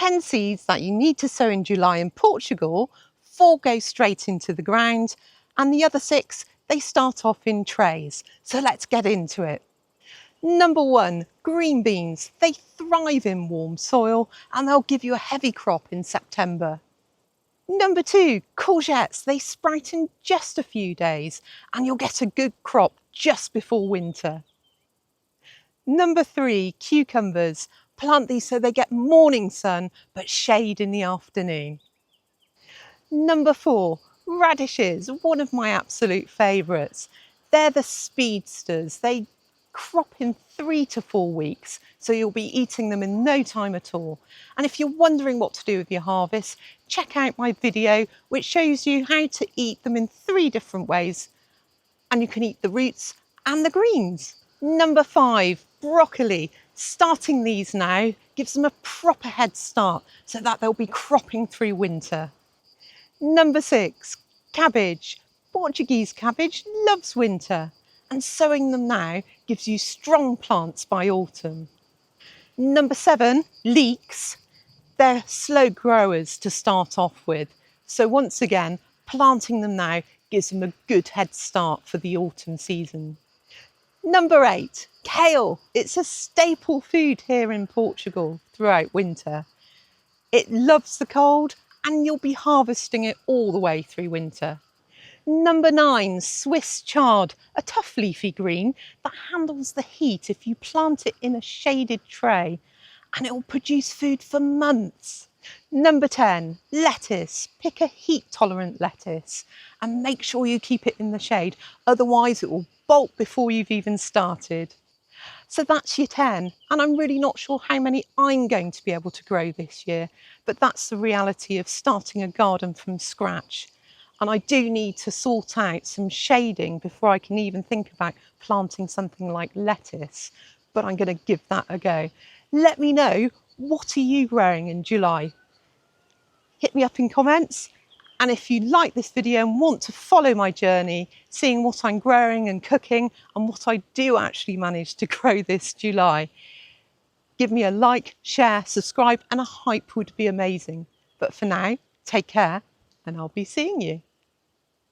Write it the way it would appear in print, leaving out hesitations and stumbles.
10 seeds that you need to sow in July in Portugal, 4 go straight into the ground, and the other 6, they start off in trays. So let's get into it. Number 1, green beans. They thrive in warm soil and they'll give you a heavy crop in September. Number 2, courgettes. They sprout in just a few days and you'll get a good crop just before winter. Number 3, cucumbers. Plant these so they get morning sun but shade in the afternoon. Number 4, radishes, one of my absolute favourites. They're the speedsters. They crop in 3 to 4 weeks, so you'll be eating them in no time at all. And if you're wondering what to do with your harvest, check out my video which shows you how to eat them in 3 different ways. And you can eat the roots and the greens. Number 5, broccoli. Starting these now gives them a proper head start so that they'll be cropping through winter. Number 6, cabbage. Portuguese cabbage loves winter, and sowing them now gives you strong plants by autumn. Number 7, leeks. They're slow growers to start off with, so once again, planting them now gives them a good head start for the autumn season. Number 8, kale. It's a staple food here in Portugal throughout winter. It loves the cold and you'll be harvesting it all the way through winter. Number 9, Swiss chard, a tough leafy green that handles the heat if you plant it in a shaded tray, and it will produce food for months. Number 10, lettuce. Pick a heat-tolerant lettuce and make sure you keep it in the shade, otherwise it will bolt before you've even started. So that's your 10, and I'm really not sure how many I'm going to be able to grow this year, but that's the reality of starting a garden from scratch. And I do need to sort out some shading before I can even think about planting something like lettuce, but I'm going to give that a go. Let me know, what are you growing in July? Hit me up in comments. And if you like this video and want to follow my journey, seeing what I'm growing and cooking and what I do actually manage to grow this July, give me a like, share, subscribe, and a hype would be amazing. But for now, take care and I'll be seeing you.